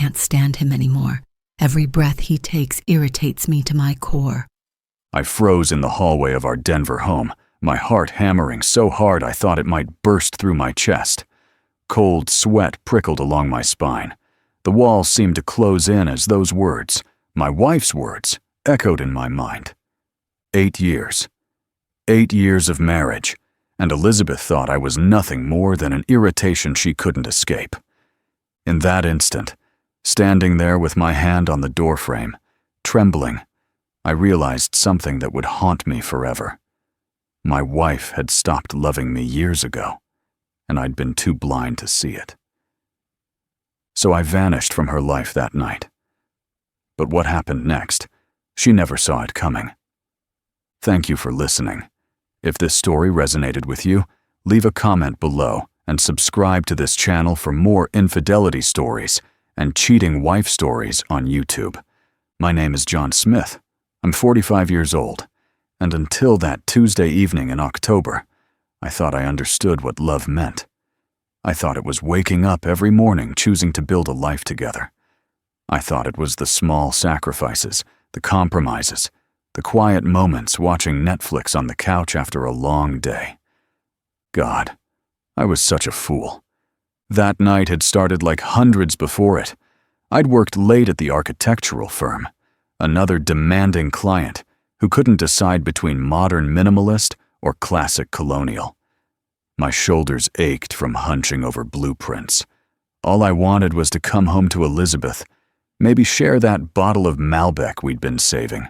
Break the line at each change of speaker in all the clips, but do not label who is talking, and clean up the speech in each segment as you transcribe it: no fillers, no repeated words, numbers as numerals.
can't stand him anymore. Every breath he takes irritates me to my core.
I froze in the hallway of our Denver home, my heart hammering so hard I thought it might burst through my chest. Cold sweat prickled along my spine. The walls seemed to close in as those words, my wife's words, echoed in my mind. 8 years. 8 years of marriage, and Elizabeth thought I was nothing more than an irritation she couldn't escape. In that instant, standing there with my hand on the doorframe, trembling, I realized something that would haunt me forever. My wife had stopped loving me years ago, and I'd been too blind to see it. So I vanished from her life that night. But what happened next, she never saw it coming. Thank you for listening. If this story resonated with you, leave a comment below and subscribe to this channel for more infidelity stories and cheating wife stories on YouTube. My name is John Smith. I'm 45 years old, and until that Tuesday evening in October, I thought I understood what love meant. I thought it was waking up every morning choosing to build a life together. I thought it was the small sacrifices, the compromises, the quiet moments watching Netflix on the couch after a long day. God, I was such a fool. That night had started like hundreds before it. I'd worked late at the architectural firm, another demanding client who couldn't decide between modern minimalist or classic colonial. My shoulders ached from hunching over blueprints. All I wanted was to come home to Elizabeth, maybe share that bottle of Malbec we'd been saving,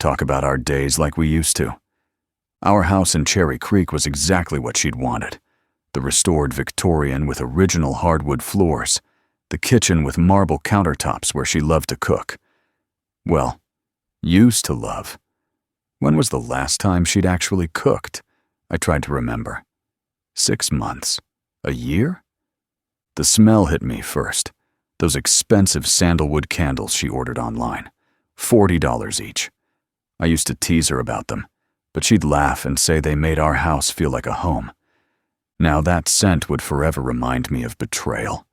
talk about our days like we used to. Our house in Cherry Creek was exactly what she'd wanted. The restored Victorian with original hardwood floors, the kitchen with marble countertops where she loved to cook. Well, used to love. When was the last time she'd actually cooked? I tried to remember. 6 months? A year? The smell hit me first. Those expensive sandalwood candles she ordered online. $40 each. I used to tease her about them, but she'd laugh and say they made our house feel like a home. Now that scent would forever remind me of betrayal.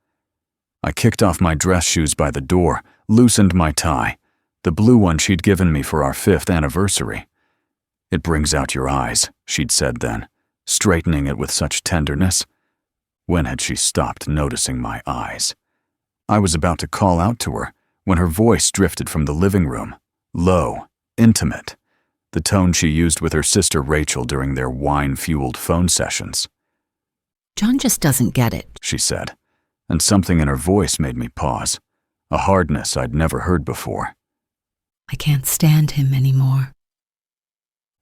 I kicked off my dress shoes by the door, loosened my tie, the blue one she'd given me for our 5th anniversary. "It brings out your eyes," she'd said then, straightening it with such tenderness. When had she stopped noticing my eyes? I was about to call out to her when her voice drifted from the living room, low, intimate, the tone she used with her sister Rachel during their wine-fueled phone sessions.
John just doesn't get it,
she said, and something in her voice made me pause, a hardness I'd never heard before.
I can't stand him anymore.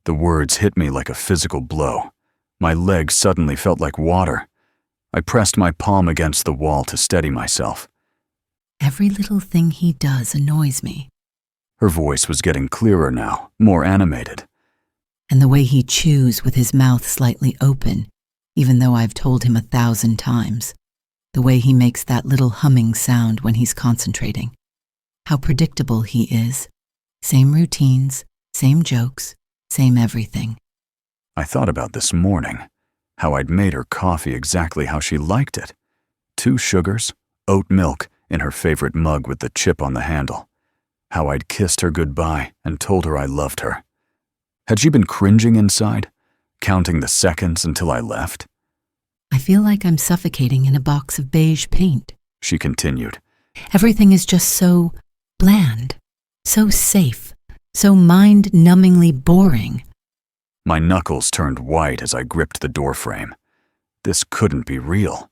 The words hit me like a physical blow. My legs suddenly felt like water. I pressed my palm against the wall to steady myself.
Every little thing he does annoys me.
Her voice was getting clearer now, more animated.
And the way he chews with his mouth slightly open, even though I've told him 1,000 times. The way he makes that little humming sound when he's concentrating. How predictable he is. Same routines, same jokes, same everything.
I thought about this morning, how I'd made her coffee exactly how she liked it. 2 sugars, oat milk in her favorite mug with the chip on the handle. How I'd kissed her goodbye and told her I loved her. Had she been cringing inside, counting the seconds until I left?
I feel like I'm suffocating in a box of beige paint,
she continued.
Everything is just so bland, so safe, so mind-numbingly boring.
My knuckles turned white as I gripped the doorframe. This couldn't be real.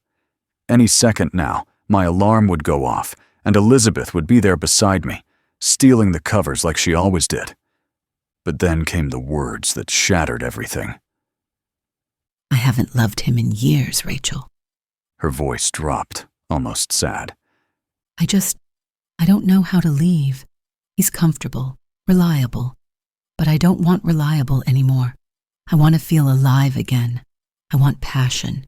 Any second now, my alarm would go off, and Elizabeth would be there beside me, stealing the covers like she always did. But then came the words that shattered everything.
I haven't loved him in years, Rachel.
Her voice dropped, almost sad.
I don't know how to leave. He's comfortable, reliable, but I don't want reliable anymore. I want to feel alive again. I want passion.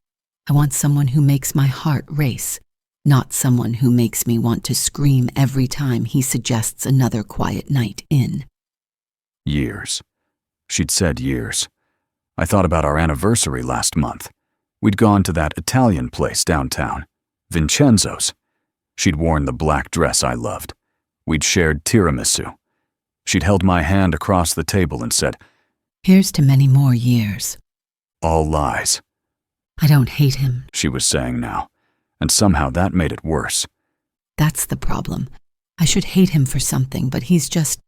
I want someone who makes my heart race, not someone who makes me want to scream every time he suggests another quiet night in.
Years. She'd said years. I thought about our anniversary last month. We'd gone to that Italian place downtown, Vincenzo's. She'd worn the black dress I loved. We'd shared tiramisu. She'd held my hand across the table and said,
"Here's to many more years."
"All lies,"
I don't hate him.
she was saying now, and somehow that made it worse.
That's the problem. I should hate him for something, but he's just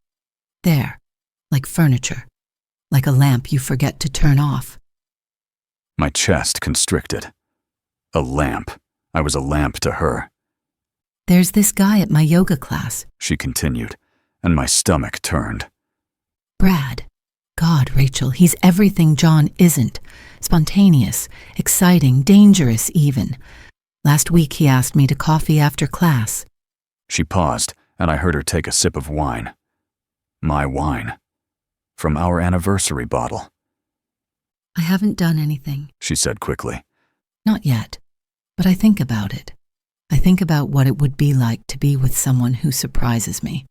there, like furniture, like a lamp you forget to turn off.
My chest constricted. A lamp. I was a lamp to her.
"There's this guy at my yoga class,
She continued, and my stomach turned.
Brad. God, Rachel, he's everything John isn't. Spontaneous, exciting, dangerous even. Last week he asked me to coffee after class."
She paused, and I heard her take a sip of wine. My wine. From our anniversary bottle.
"I haven't done anything."
She said quickly.
"Not yet, but I think about it. I think about what it would be like to be with someone who surprises me.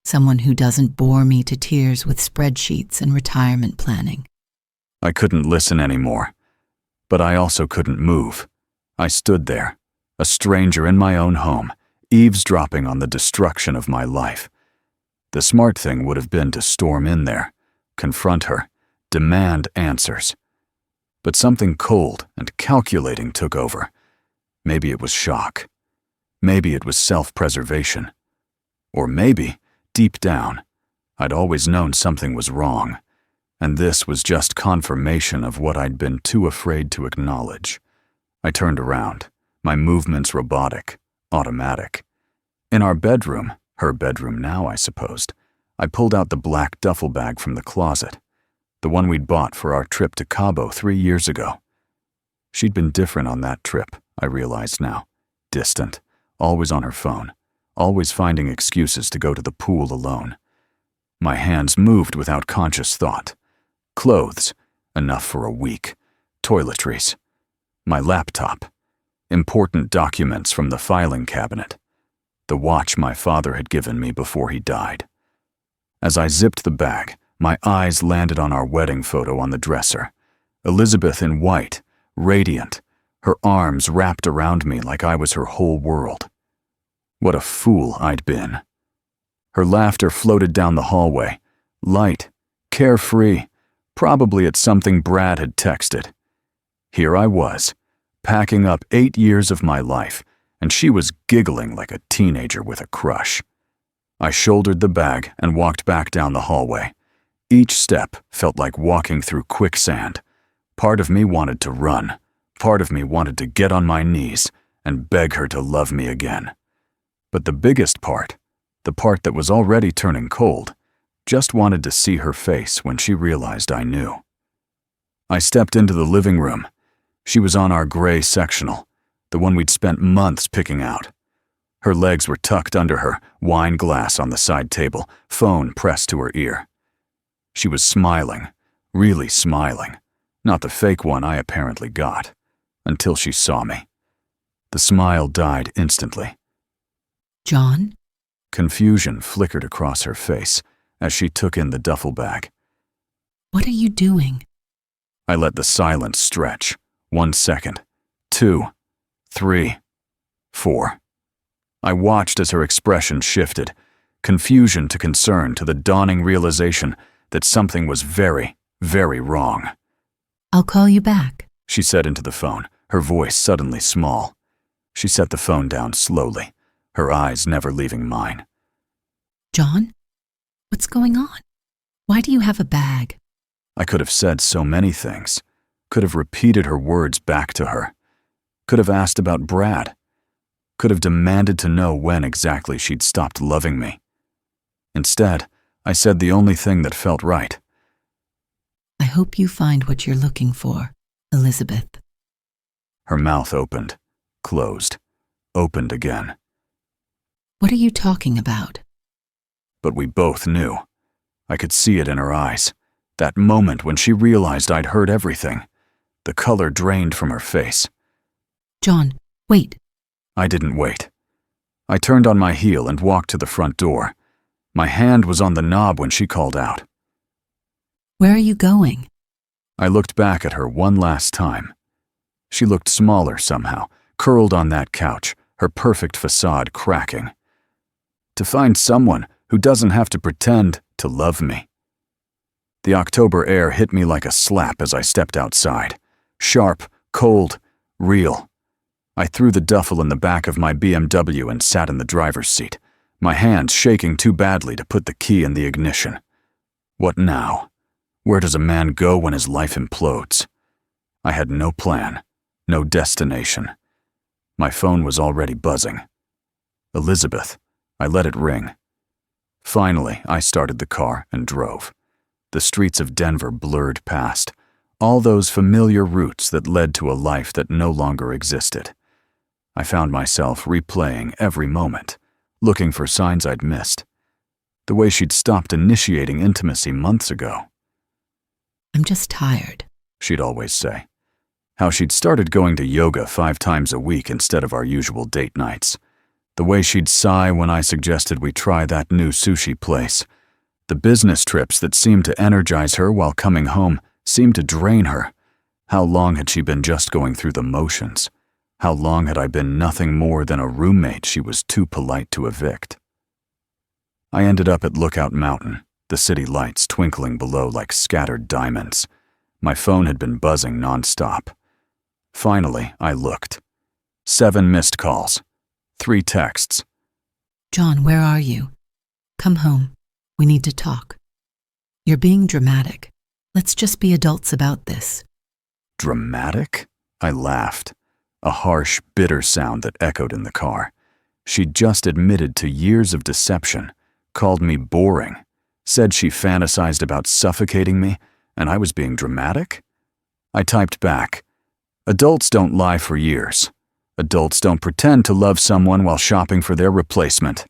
Someone who doesn't bore me to tears with spreadsheets and retirement planning."
I couldn't listen anymore, but I also couldn't move. I stood there, a stranger in my own home, eavesdropping on the destruction of my life. The smart thing would have been to storm in there, confront her, demand answers. But something cold and calculating took over. Maybe it was shock. Maybe it was self-preservation. Or maybe, deep down, I'd always known something was wrong, and this was just confirmation of what I'd been too afraid to acknowledge. I turned around, my movements robotic, automatic. In our bedroom, her bedroom now, I supposed, I pulled out the black duffel bag from the closet, the one we'd bought for our trip to Cabo 3 years ago. She'd been different on that trip, I realized now. Distant, always on her phone, always finding excuses to go to the pool alone. My hands moved without conscious thought. Clothes, enough for a week. Toiletries. My laptop. Important documents from the filing cabinet. The watch my father had given me before he died. As I zipped the bag, my eyes landed on our wedding photo on the dresser. Elizabeth in white, radiant, her arms wrapped around me like I was her whole world. What a fool I'd been. Her laughter floated down the hallway, light, carefree, probably at something Brad had texted. Here I was, packing up 8 years of my life, and she was giggling like a teenager with a crush. I shouldered the bag and walked back down the hallway. Each step felt like walking through quicksand. Part of me wanted to run. Part of me wanted to get on my knees and beg her to love me again. But the biggest part, the part that was already turning cold, just wanted to see her face when she realized I knew. I stepped into the living room. She was on our gray sectional, the one we'd spent months picking out. Her legs were tucked under her, wine glass on the side table, phone pressed to her ear. She was smiling, really smiling, not the fake one I apparently got, until she saw me. The smile died instantly.
"John?"
Confusion flickered across her face as she took in the duffel bag.
"What are you doing?"
I let the silence stretch. 1 second, 2, 3, 4. I watched as her expression shifted, confusion to concern to the dawning realization that something was very, very wrong.
"I'll call you back."
She said into the phone, her voice suddenly small. She set the phone down slowly, her eyes never leaving mine.
"John? What's going on? Why do you have a bag?"
I could have said so many things, could have repeated her words back to her, could have asked about Brad, could have demanded to know when exactly she'd stopped loving me. Instead, I said the only thing that felt right.
"I hope you find what you're looking for, Elizabeth."
Her mouth opened, closed, opened again.
"What are you talking about?"
But we both knew. I could see it in her eyes. That moment when she realized I'd heard everything. The color drained from her face.
"John, wait."
I didn't wait. I turned on my heel and walked to the front door. My hand was on the knob when she called out.
"Where are you going?"
I looked back at her one last time. She looked smaller somehow, curled on that couch, her perfect facade cracking. To find someone who doesn't have to pretend to love me. The October air hit me like a slap as I stepped outside. Sharp, cold, real. I threw the duffel in the back of my BMW and sat in the driver's seat, my hands shaking too badly to put the key in the ignition. What now? Where does a man go when his life implodes? I had no plan, no destination. My phone was already buzzing. Elizabeth. I let it ring. Finally, I started the car and drove. The streets of Denver blurred past, all those familiar routes that led to a life that no longer existed. I found myself replaying every moment, looking for signs I'd missed. The way she'd stopped initiating intimacy months ago.
I'm just tired,
She'd always say. How she'd started going to yoga 5 times a week instead of our usual date nights. The way she'd sigh when I suggested we try that new sushi place. The business trips that seemed to energize her while coming home seemed to drain her. How long had she been just going through the motions? How long had I been nothing more than a roommate she was too polite to evict? I ended up at Lookout Mountain, the city lights twinkling below like scattered diamonds. My phone had been buzzing nonstop. Finally, I looked. 7 missed calls. 3 texts.
John, where are you? Come home. We need to talk. You're being dramatic. Let's just be adults about this.
Dramatic? I laughed. A harsh, bitter sound that echoed in the car. She'd just admitted to years of deception, called me boring, said she fantasized about suffocating me, and I was being dramatic? I typed back, adults don't lie for years. Adults don't pretend to love someone while shopping for their replacement.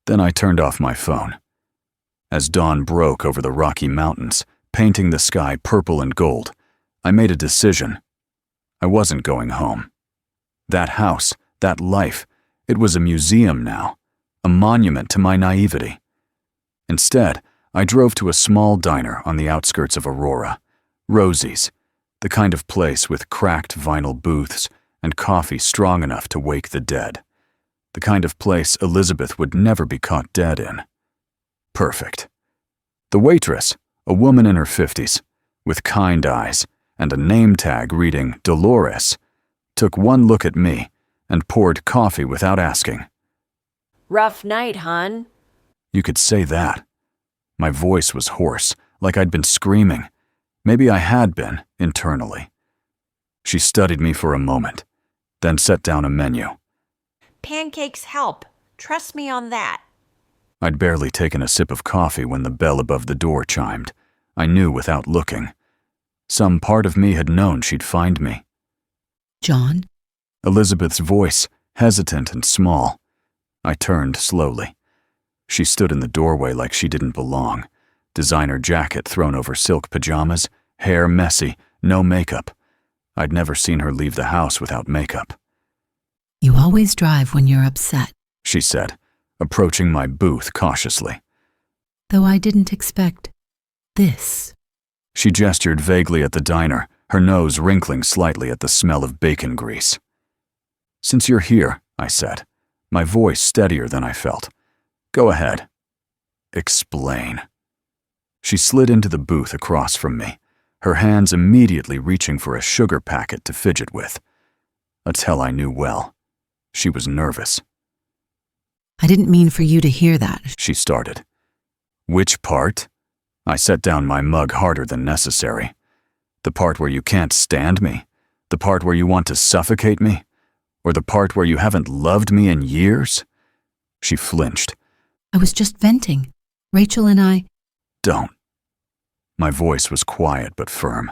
Then I turned off my phone. As dawn broke over the Rocky Mountains, painting the sky purple and gold, I made a decision. I wasn't going home. That house, that life, it was a museum now, a monument to my naivety. Instead, I drove to a small diner on the outskirts of Aurora, Rosie's, the kind of place with cracked vinyl booths and coffee strong enough to wake the dead. The kind of place Elizabeth would never be caught dead in. Perfect. The waitress, a woman in her 50s, with kind eyes and a name tag reading Dolores, took one look at me and poured coffee without asking.
Rough night, hon.
You could say that. My voice was hoarse, like I'd been screaming. Maybe I had been, internally. She studied me for a moment, then set down a menu.
Pancakes help. Trust me on that.
I'd barely taken a sip of coffee when the bell above the door chimed. I knew without looking. Some part of me had known she'd find me.
John?
Elizabeth's voice, hesitant and small. I turned slowly. She stood in the doorway like she didn't belong. Designer jacket thrown over silk pajamas, hair messy, no makeup. I'd never seen her leave the house without makeup.
You always drive when you're upset,
She said, approaching my booth cautiously.
though I didn't expect this.
She gestured vaguely at the diner, her nose wrinkling slightly at the smell of bacon grease. Since you're here, I said, my voice steadier than I felt. Go ahead. Explain. She slid into the booth across from me, her hands immediately reaching for a sugar packet to fidget with. A tell I knew well. She was nervous.
I didn't mean for you to hear that.
She started. Which part? I set down my mug harder than necessary. The part where you can't stand me? The part where you want to suffocate me? Or the part where you haven't loved me in years? She flinched.
I was just venting. Rachel and I...
Don't. My voice was quiet but firm.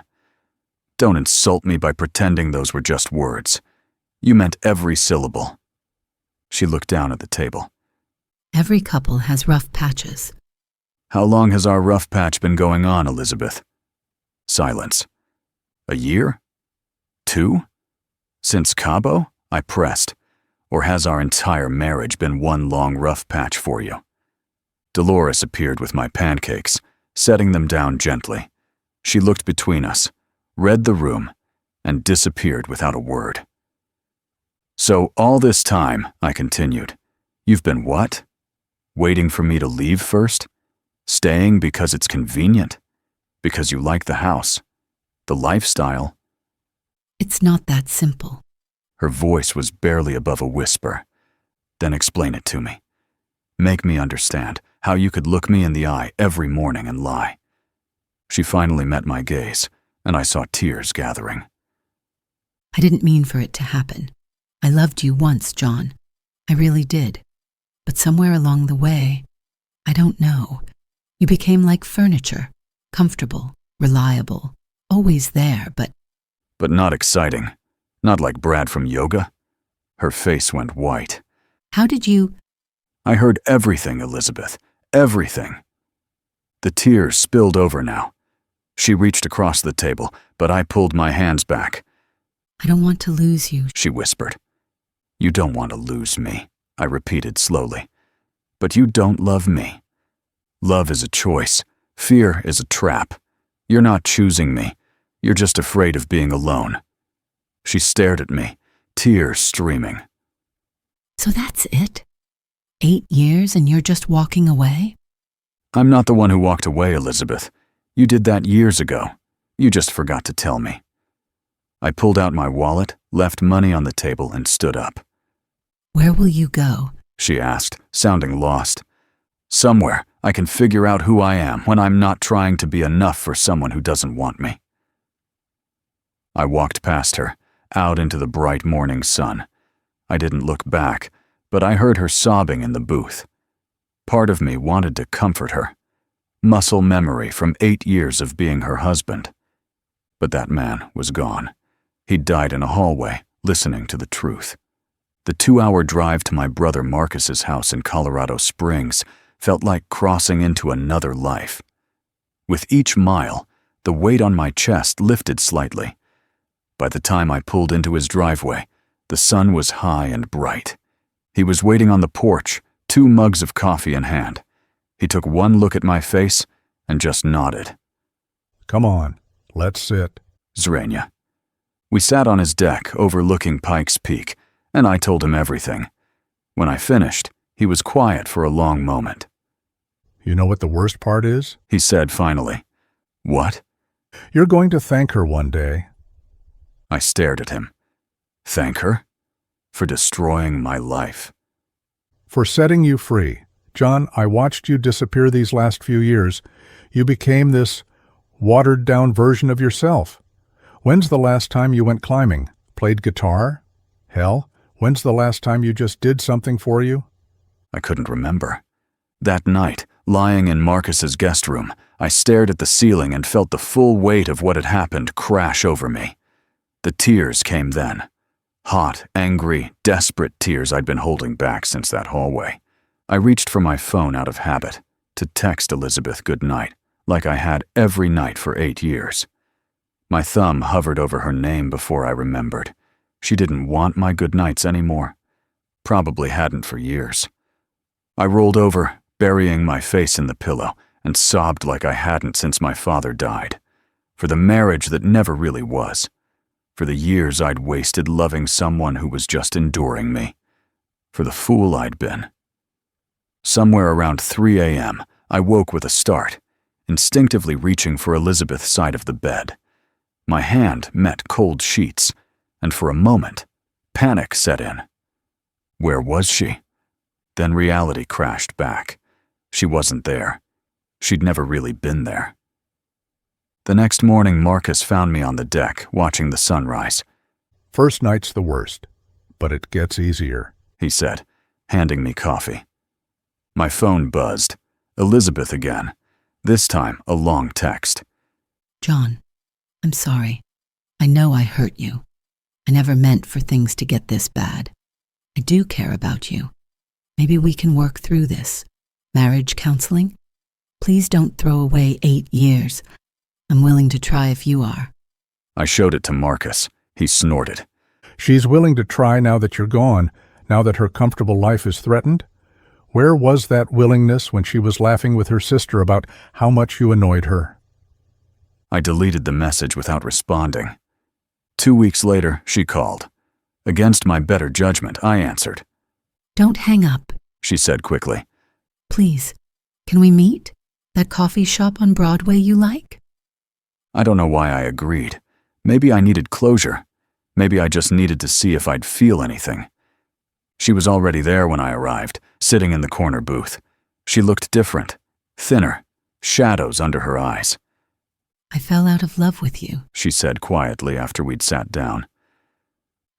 Don't insult me by pretending those were just words. You meant every syllable. She looked down at the table.
Every couple has rough patches.
How long has our rough patch been going on, Elizabeth? Silence. A year? 2? Since Cabo? I pressed. Or has our entire marriage been one long rough patch for you? Dolores appeared with my pancakes, setting them down gently. She looked between us, read the room, and disappeared without a word. So all this time, I continued, you've been what? Waiting for me to leave first? Staying because it's convenient? Because you like the house? The lifestyle?
It's not that simple.
Her voice was barely above a whisper. Then explain it to me. Make me understand how you could look me in the eye every morning and lie. She finally met my gaze, and I saw tears gathering.
I didn't mean for it to happen. I loved you once, John. I really did. But somewhere along the way, I don't know, you became like furniture, comfortable, reliable, always there, but
Not exciting. Not like Brad from yoga. Her face went white.
how did you?
I heard everything, Elizabeth. Everything. The tears spilled over now. She reached across the table, but I pulled my hands back.
I don't want to lose you.
She whispered. You don't want to lose me, I repeated slowly. But you don't love me. Love is a choice. Fear is a trap. You're not choosing me. You're just afraid of being alone. She stared at me, tears streaming.
So that's it? 8 years and you're just walking away?
I'm not the one who walked away, Elizabeth. You did that years ago. You just forgot to tell me. I pulled out my wallet, left money on the table, and stood up.
Where will you go?
She asked, sounding lost. Somewhere I can figure out who I am when I'm not trying to be enough for someone who doesn't want me. I walked past her, out into the bright morning sun. I didn't look back, but I heard her sobbing in the booth. Part of me wanted to comfort her. Muscle memory from 8 years of being her husband. But that man was gone. He'd died in a hallway, listening to the truth. The 2-hour drive to my brother Marcus's house in Colorado Springs felt like crossing into another life. With each mile, the weight on my chest lifted slightly. By the time I pulled into his driveway, the sun was high and bright. He was waiting on the porch, 2 mugs of coffee in hand. He took one look at my face and just nodded.
Come on, let's sit.
Zrania. We sat on his deck overlooking Pikes Peak, and I told him everything. When I finished, he was quiet for a long moment.
You know what the worst part is?
He said finally. What?
You're going to thank her one day.
I stared at him. Thank her? For destroying my life.
For setting you free. John, I watched you disappear these last few years. You became this watered-down version of yourself. When's the last time you went climbing? Played guitar? Hell, when's the last time you just did something for you?
I couldn't remember. That night, lying in Marcus's guest room, I stared at the ceiling and felt the full weight of what had happened crash over me. The tears came then. Hot, angry, desperate tears I'd been holding back since that hallway. I reached for my phone out of habit, to text Elizabeth good night, like I had every night for 8 years. My thumb hovered over her name before I remembered. She didn't want my good nights anymore. Probably hadn't for years. I rolled over, burying my face in the pillow, and sobbed like I hadn't since my father died. For the marriage that never really was. For the years I'd wasted loving someone who was just enduring me. For the fool I'd been. Somewhere around 3 a.m., I woke with a start, instinctively reaching for Elizabeth's side of the bed. My hand met cold sheets, and for a moment, panic set in. Where was she? Then reality crashed back. She wasn't there. She'd never really been there. The next morning, Marcus found me on the deck, watching the sunrise.
First night's the worst, but it gets easier,
he said, handing me coffee. My phone buzzed. Elizabeth again. This time, a long text.
John, I'm sorry. I know I hurt you. I never meant for things to get this bad. I do care about you. Maybe we can work through this. Marriage counseling? Please don't throw away 8 years. I'm willing to try if you are.
I showed it to Marcus. He snorted.
She's willing to try now that you're gone, now that her comfortable life is threatened? Where was that willingness when she was laughing with her sister about how much you annoyed her?
I deleted the message without responding. 2 weeks later, she called. Against my better judgment, I answered.
Don't hang up.
She said quickly.
Please, can we meet? That coffee shop on Broadway you like?
I don't know why I agreed. Maybe I needed closure. Maybe I just needed to see if I'd feel anything. She was already there when I arrived, sitting in the corner booth. She looked different, thinner, shadows under her eyes.
I fell out of love with you,
She said quietly after we'd sat down.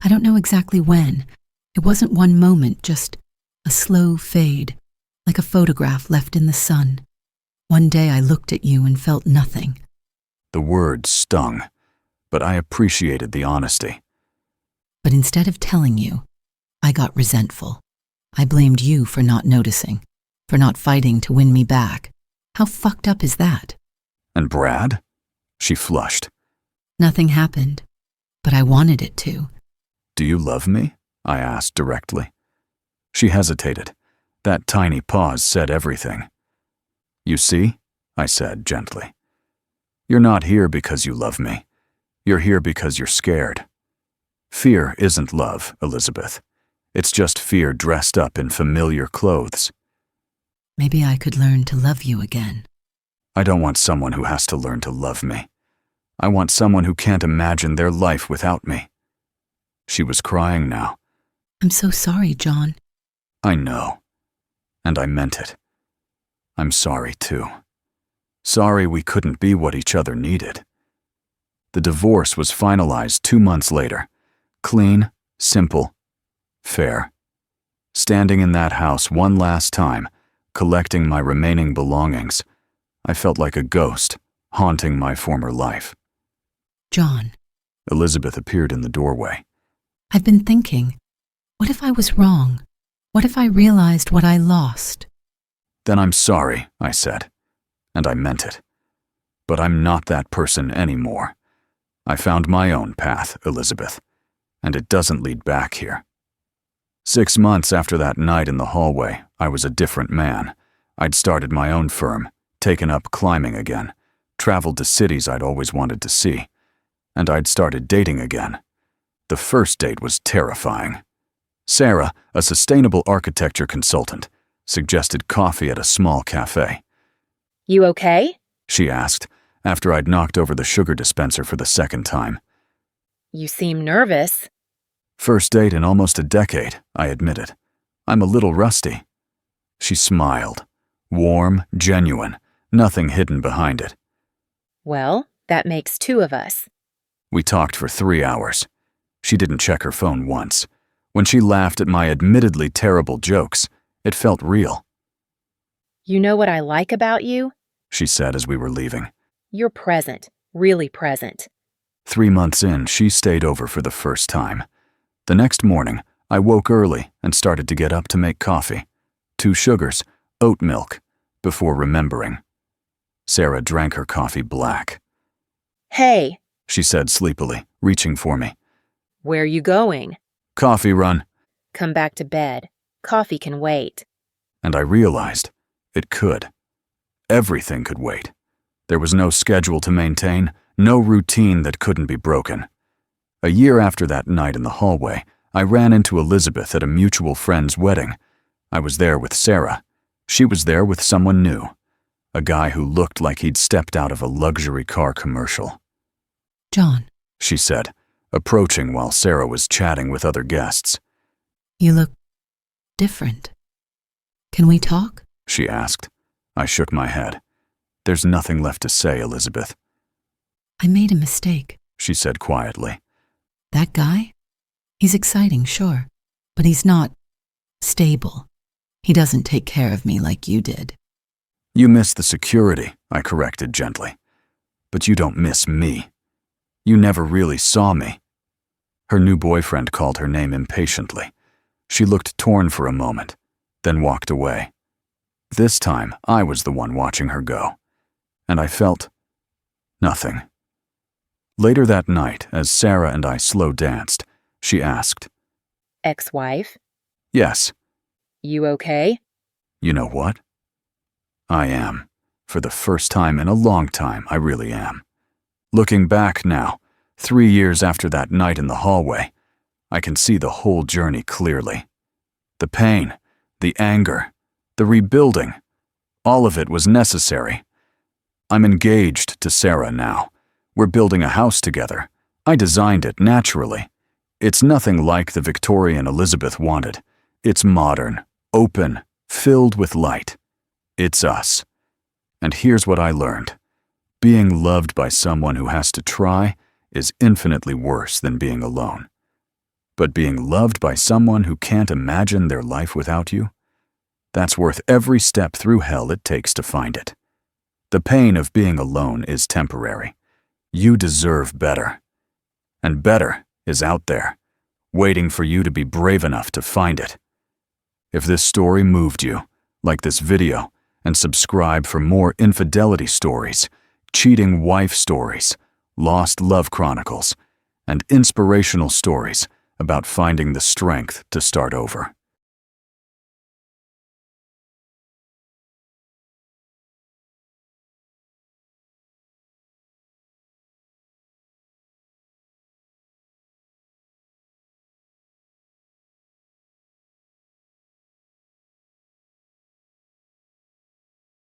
I don't know exactly when. It wasn't one moment, just a slow fade, like a photograph left in the sun. One day I looked at you and felt nothing.
The words stung, but I appreciated the honesty.
But instead of telling you, I got resentful. I blamed you for not noticing, for not fighting to win me back. How fucked up is that?
And Brad? She flushed.
Nothing happened, but I wanted it to.
Do you love me? I asked directly. She hesitated. That tiny pause said everything. You see, I said gently. You're not here because you love me. You're here because you're scared. Fear isn't love, Elizabeth. It's just fear dressed up in familiar clothes.
Maybe I could learn to love you again.
I don't want someone who has to learn to love me. I want someone who can't imagine their life without me. She was crying now.
I'm so sorry, John.
I know. And I meant it. I'm sorry, too. Sorry we couldn't be what each other needed. The divorce was finalized 2 months later. Clean, simple, fair. Standing in that house one last time, collecting my remaining belongings, I felt like a ghost, haunting my former life.
John.
Elizabeth appeared in the doorway.
I've been thinking, what if I was wrong? What if I realized what I lost?
Then I'm sorry, I said, and I meant it. But I'm not that person anymore. I found my own path, Elizabeth, and it doesn't lead back here. 6 months after that night in the hallway, I was a different man. I'd started my own firm, taken up climbing again, traveled to cities I'd always wanted to see, and I'd started dating again. The first date was terrifying. Sarah, a sustainable architecture consultant, suggested coffee at a small cafe.
You okay?
She asked, after I'd knocked over the sugar dispenser for the second time.
You seem nervous.
First date in almost a decade, I admitted. I'm a little rusty. She smiled. Warm, genuine, nothing hidden behind it.
Well, that makes 2 of us.
We talked for 3 hours. She didn't check her phone once. When she laughed at my admittedly terrible jokes, it felt real.
You know what I like about you?
She said as we were leaving.
You're present, really present.
3 months in, she stayed over for the first time. The next morning, I woke early and started to get up to make coffee. 2 sugars, oat milk, before remembering. Sarah drank her coffee black.
Hey,
She said sleepily, reaching for me.
where you going?
Coffee run.
Come back to bed. Coffee can wait.
And I realized it could. Everything could wait. There was no schedule to maintain, no routine that couldn't be broken. A year after that night in the hallway, I ran into Elizabeth at a mutual friend's wedding. I was there with Sarah. She was there with someone new, a guy who looked like he'd stepped out of a luxury car commercial.
John,
She said, approaching while Sarah was chatting with other guests.
you look different. Can we talk?
She asked. I shook my head. There's nothing left to say, Elizabeth,
I made a mistake.
she said quietly.
That guy? He's exciting, sure, but he's not stable. He doesn't take care of me like you did.
You miss the security, I corrected gently. But you don't miss me. You never really saw me. Her new boyfriend called her name impatiently. She looked torn for a moment, then walked away. This time, I was the one watching her go. And I felt nothing. Later that night, as Sarah and I slow danced, she asked,
Ex-wife?
Yes.
You okay?
You know what? I am. For the first time in a long time, I really am. Looking back now, 3 years after that night in the hallway, I can see the whole journey clearly. The pain, the anger, the rebuilding, all of it was necessary. I'm engaged to Sarah now. We're building a house together. I designed it naturally. It's nothing like the Victorian Elizabeth wanted. It's modern, open, filled with light. It's us. And here's what I learned. Being loved by someone who has to try is infinitely worse than being alone. But being loved by someone who can't imagine their life without you, that's worth every step through hell it takes to find it. The pain of being alone is temporary. You deserve better. And better is out there, waiting for you to be brave enough to find it. If this story moved you, like this video and subscribe for more infidelity stories, cheating wife stories, lost love chronicles, and inspirational stories about finding the strength to start over.